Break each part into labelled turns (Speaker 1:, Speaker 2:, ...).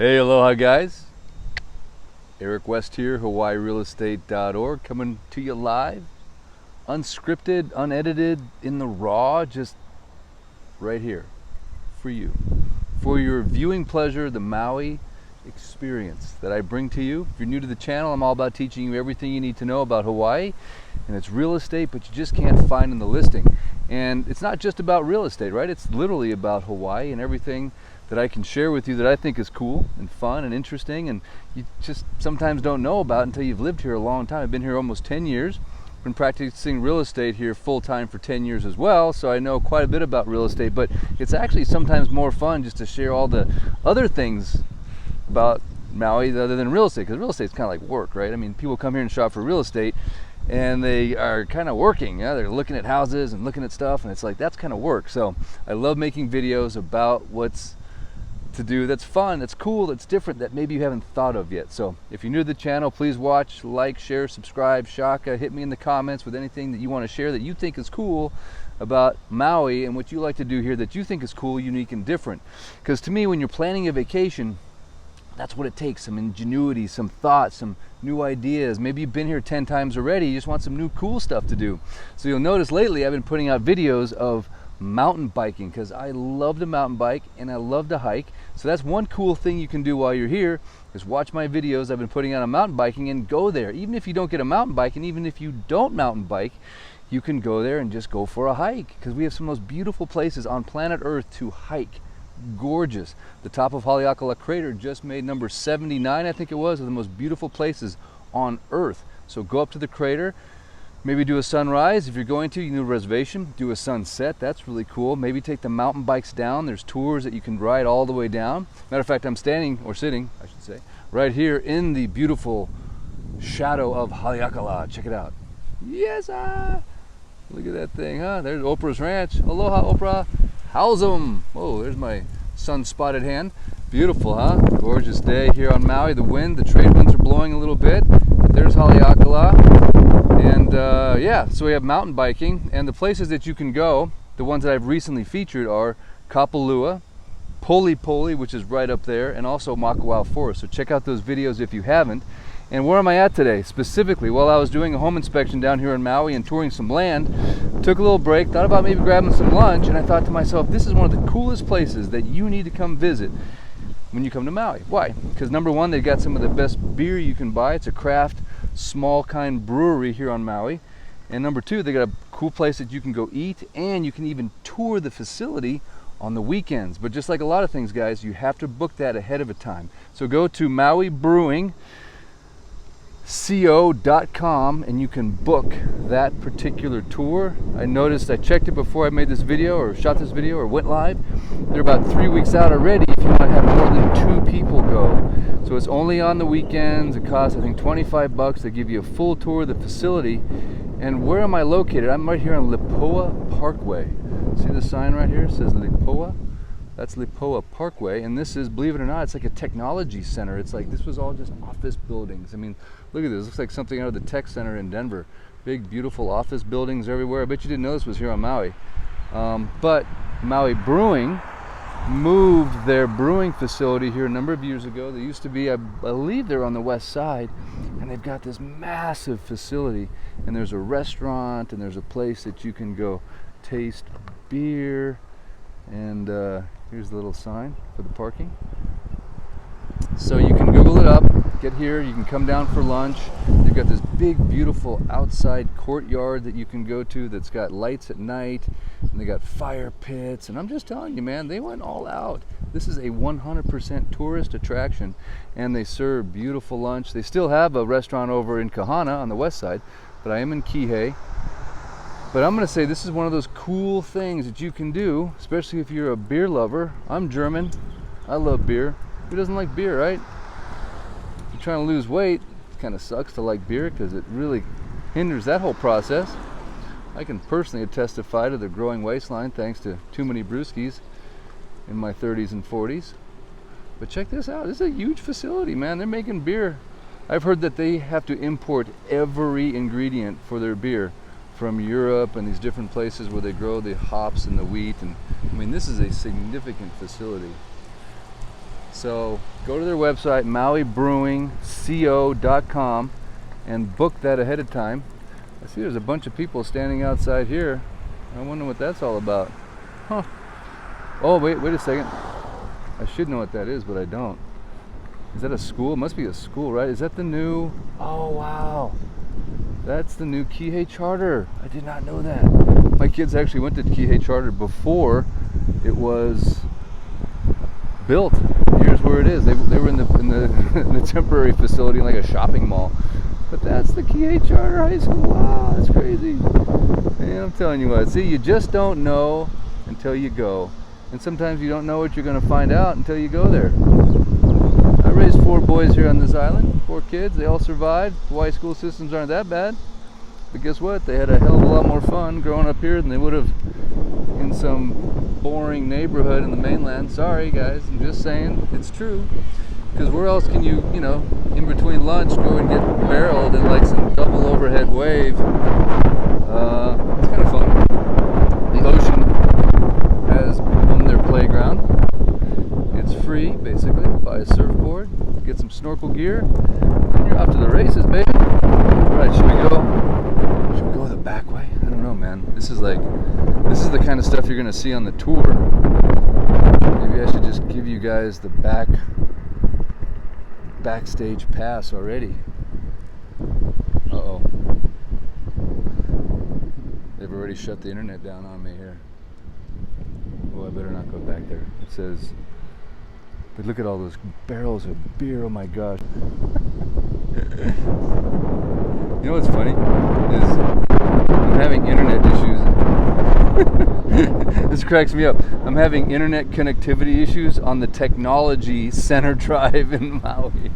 Speaker 1: Hey, aloha guys. Eric West here, HawaiiRealEstate.org, coming to you live, unscripted, unedited, in the raw, just right here for you. For your viewing pleasure, the Maui experience that I bring to you. If you're new to the channel, I'm all about teaching you everything you need to know about Hawaii, and it's real estate, but you just can't find in the listing. And it's not just about real estate, right? It's literally about Hawaii and everything that I can share with you that I think is cool and fun and interesting, and you just sometimes don't know about until you've lived here a long time. I've been here almost 10 years. Been practicing real estate here full-time for 10 years as well, so I know quite a bit about real estate, but it's actually sometimes more fun just to share all the other things about Maui other than real estate, because real estate is kind of like work, right? I mean, people come here and shop for real estate and they are kind of working. Yeah, they're looking at houses and looking at stuff, and it's like that's kind of work. So I love making videos about what's to do that's fun, that's cool, that's different, that maybe you haven't thought of yet. So if you're new to the channel, please watch, like, share, subscribe, shaka, hit me in the comments with anything that you want to share that you think is cool about Maui and what you like to do here that you think is cool, unique, and different. Because to me, when you're planning a vacation, that's what it takes, some ingenuity, some thought, some new ideas. Maybe you've been here 10 times already, you just want some new cool stuff to do. So you'll notice lately I've been putting out videos of mountain biking, because I love to mountain bike and I love to hike. So that's one cool thing you can do while you're here, is watch my videos I've been putting out on mountain biking and go there. Even if you don't get a mountain bike, and even if you don't mountain bike, you can go there and just go for a hike, because we have some of the most beautiful places on planet Earth to hike. Gorgeous. The top of Haleakala Crater just made number 79, I think it was, of the most beautiful places on Earth. So go up to the crater. Maybe do a sunrise. If you're going to, you need a reservation. Do a sunset. That's really cool. Maybe take the mountain bikes down. There's tours that you can ride all the way down. Matter of fact, I'm standing, or sitting, I should say, right here in the beautiful shadow of Haleakala. Check it out. Yes, look at that thing, huh? There's Oprah's Ranch. Aloha, Oprah. How's 'em? Oh, there's my sun-spotted hand. Beautiful, huh? Gorgeous day here on Maui. The wind, the trade winds are blowing a little bit. There's Haleakala. And yeah, so we have mountain biking, and the places that you can go, the ones that I've recently featured are Kapalua, Poli Poli, which is right up there, and also Makawao Forest. So check out those videos if you haven't. And where am I at today specifically? Well, I was doing a home inspection down here in Maui and touring some land. Took a little break, thought about maybe grabbing some lunch, and I thought to myself, this is one of the coolest places that you need to come visit when you come to Maui. Why? Because number one, they've got some of the best beer you can buy. It's a craft, small kind brewery here on Maui. And number two, they got a cool place that you can go eat, and you can even tour the facility on the weekends. But just like a lot of things, guys, you have to book that ahead of a time. So go to Maui Brewing co.com and you can book that particular tour. I noticed, I checked it before I made this video or shot this video or went live. They're about 3 weeks out already if you want to have more than 2 people go. So it's only on the weekends. It costs, I think, 25 bucks. They give you a full tour of the facility. And where am I located? I'm right here on Lipoa Parkway. See the sign right here? It says Lipoa. That's Lipoa Parkway, and this is, believe it or not, it's like a technology center. It's like, this was all just office buildings. I mean, look at this. It looks like something out of the tech center in Denver. Big, beautiful office buildings everywhere. I bet you didn't know this was here on Maui. But Maui Brewing moved their brewing facility here a number of years ago. They used to be, I believe they're on the west side, and they've got this massive facility. And there's a restaurant, and there's a place that you can go taste beer. And here's the little sign for the parking. So you can Google it up, get here, you can come down for lunch. They've got this big, beautiful outside courtyard that you can go to that's got lights at night, and they got fire pits. And I'm just telling you, man, they went all out. This is a 100% tourist attraction, and they serve beautiful lunch. They still have a restaurant over in Kahana on the west side, but I am in Kihei. But I'm going to say this is one of those cool things that you can do, especially if you're a beer lover. I'm German. I love beer. Who doesn't like beer, right? If you're trying to lose weight, it kind of sucks to like beer because it really hinders that whole process. I can personally testify to the growing waistline thanks to too many brewskis in my 30s and 40s. But check this out. This is a huge facility, man. They're making beer. I've heard that they have to import every ingredient for their beer from Europe and these different places where they grow the hops and the wheat. And I mean, this is a significant facility. So go to their website, mauibrewingco.com, and book that ahead of time. I see there's a bunch of people standing outside here. I wonder what that's all about. Huh. Oh, wait a second. I should know what that is, but I don't. Is that a school? It must be a school, right? Is that the new... Oh, wow. That's the new Kihei Charter. I did not know that. My kids actually went to Kihei Charter before it was built. Here's where it is. They were in the temporary facility in like a shopping mall. But that's the Kihei Charter High School. Wow, that's crazy. Man, I'm telling you what. See, you just don't know until you go. And sometimes you don't know what you're going to find out until you go there. I raised 4 boys here on this island, 4 kids. They all survived. Hawaii school systems aren't that bad. But guess what? They had a hell of a lot more fun growing up here than they would have in some boring neighborhood in the mainland. Sorry, guys. I'm just saying it's true. Because where else can you, in between lunch, go and get barreled in like some double overhead wave? It's kind of fun. The ocean has become their playground. It's free, basically. Buy a surfboard, get some snorkel gear, and you're off to the races, baby. All right, should we go the back way? I don't know, man. This is the kind of stuff you're gonna see on the tour. Maybe I should just give you guys the backstage pass already. Uh-oh. They've already shut the internet down on me here. Oh, I better not go back there. It says, but look at all those barrels of beer. Oh my gosh. You know what's funny? Is I'm having internet issues. This cracks me up. I'm having internet connectivity issues on the Technology Center Drive in Maui.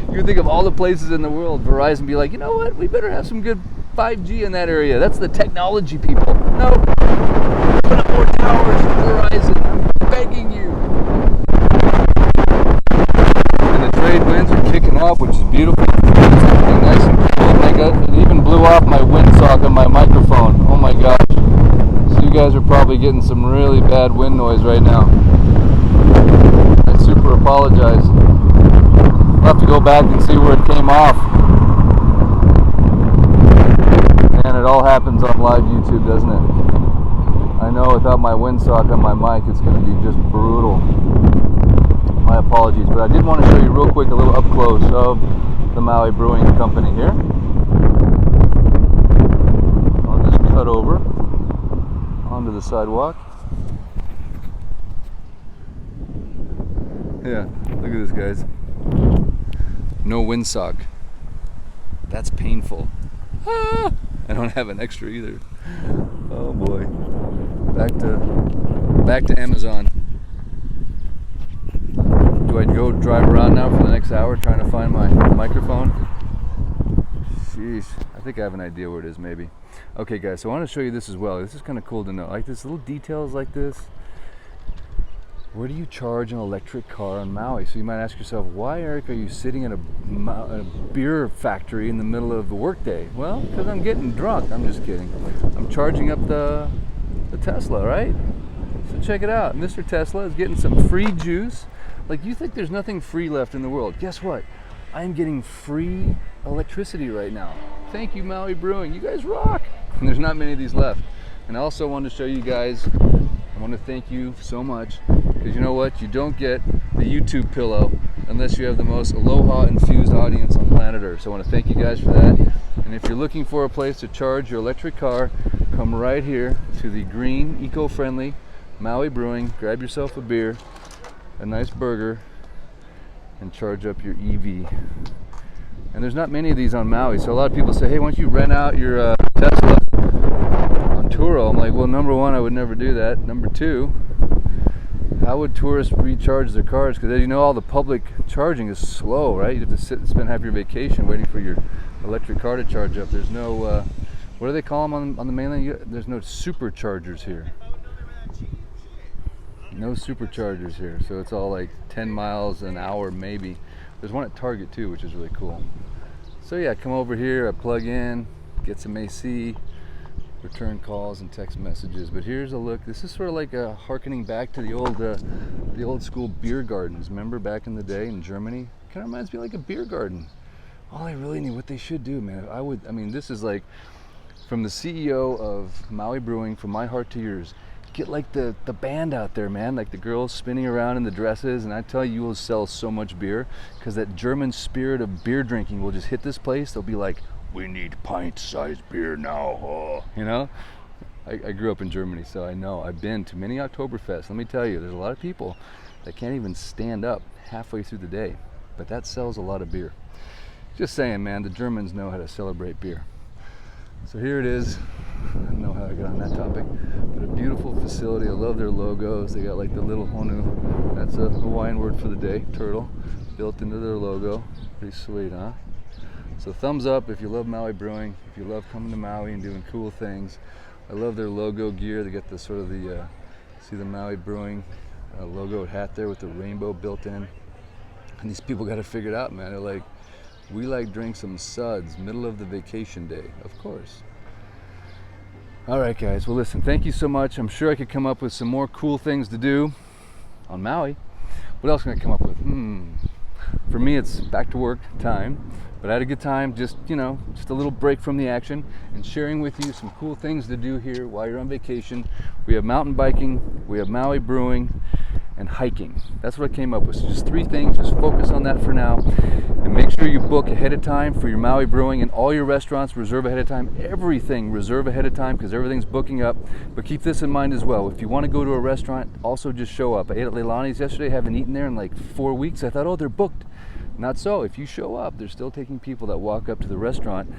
Speaker 1: You would think of all the places in the world, Verizon be like, you know what? We better have some good 5G in that area. That's the technology people. No. Put up more towers, Verizon. I'm begging you. And the trade winds are kicking off, which is beautiful. It's looking nice and cool. It even blew off my windsock on my microphone. Oh my gosh. So you guys are probably getting some really bad wind noise right now. I super apologize. I'll have to go back and see where it came off. And it all happens on live YouTube, doesn't it? I know without my windsock on my mic, it's going to be just brutal. My apologies, but I did want to show you real quick a little up close of the Maui Brewing Company here. I'll just cut over onto the sidewalk. Yeah, look at this, guys. No windsock. That's painful. Ah, I don't have an extra either. Oh boy. Back to Amazon. Do I go drive around now for the next hour trying to find my microphone? Sheesh. I think I have an idea where it is, maybe. Okay, guys, so I want to show you this as well. This is kind of cool to know. Like this little details like this. Where do you charge an electric car on Maui? So you might ask yourself, why, Eric, are you sitting at a beer factory in the middle of the workday? Well, because I'm getting drunk. I'm just kidding. I'm charging up the Tesla, right? So check it out. Mr. Tesla is getting some free juice. Like, you think there's nothing free left in the world. Guess what? I'm getting free electricity right now. Thank you, Maui Brewing. You guys rock. And there's not many of these left. And I also wanted to show you guys, I want to thank you so much, because you know what? You don't get the YouTube pillow unless you have the most aloha-infused audience on planet Earth. So I want to thank you guys for that. And if you're looking for a place to charge your electric car, come right here to the green, eco-friendly Maui Brewing. Grab yourself a beer, a nice burger, and charge up your EV. And there's not many of these on Maui, so a lot of people say, hey, why don't you rent out your Tesla on Turo? I'm like, well, number one, I would never do that. Number two, how would tourists recharge their cars? Because as you know, all the public charging is slow, right? You have to sit and spend half your vacation waiting for your electric car to charge up. There's no, what do they call them on the mainland? There's no superchargers here. No superchargers here, so it's all like 10 miles an hour maybe. There's one at Target too, which is really cool. So yeah, come over here, I plug in, get some AC, return calls and text messages. But here's a look. This is sort of like a harkening back to the old the old school beer gardens. Remember back in the day in Germany? Kind of reminds me of like a beer garden. All I really need, what they should do, man. I mean, this is like from the CEO of Maui Brewing, from my heart to yours. Get like the band out there, man, like the girls spinning around in the dresses, and I tell you, you will sell so much beer, because that German spirit of beer drinking will just hit this place. They'll be like, we need pint-sized beer now, you know? I grew up in Germany, so I know. I've been to many Oktoberfests. Let me tell you, there's a lot of people that can't even stand up halfway through the day, but that sells a lot of beer. Just saying, man, the Germans know how to celebrate beer. So here it is. I don't know how I got on that topic, but a beautiful facility. I love their logos. They got like the little honu. That's a Hawaiian word for the day, turtle, built into their logo. Pretty sweet, huh? So thumbs up if you love Maui Brewing, if you love coming to Maui and doing cool things. I love their logo gear. They got the sort of the, see the Maui Brewing logo hat there with the rainbow built in. And these people got it figured out, man. They're like, we like drink some suds, middle of the vacation day, of course. All right, guys. Well, listen, thank you so much. I'm sure I could come up with some more cool things to do on Maui. What else can I come up with? For me, it's back to work time. But I had a good time, just, you know, just a little break from the action and sharing with you some cool things to do here while you're on vacation. We have mountain biking, we have Maui Brewing, and hiking. That's what I came up with. So just 3 things. Just focus on that for now. And make sure you book ahead of time for your Maui Brewing, and all your restaurants reserve ahead of time. Everything reserve ahead of time, because everything's booking up. But keep this in mind as well. If you want to go to a restaurant, also just show up. I ate at Leilani's yesterday. Haven't eaten there in like 4 weeks. I thought, oh, they're booked. Not so. If you show up, they're still taking people that walk up to the restaurant,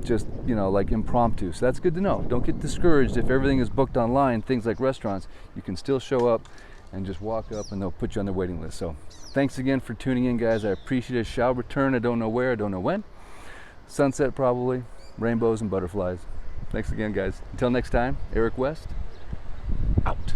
Speaker 1: just, you know, like impromptu. So that's good to know. Don't get discouraged if everything is booked online, things like restaurants. You can still show up and just walk up and they'll put you on the waiting list. So thanks again for tuning in, guys. I appreciate it. Shall return. I don't know where, I don't know when. Sunset probably, rainbows and butterflies. Thanks again, guys. Until next time, Eric West, out.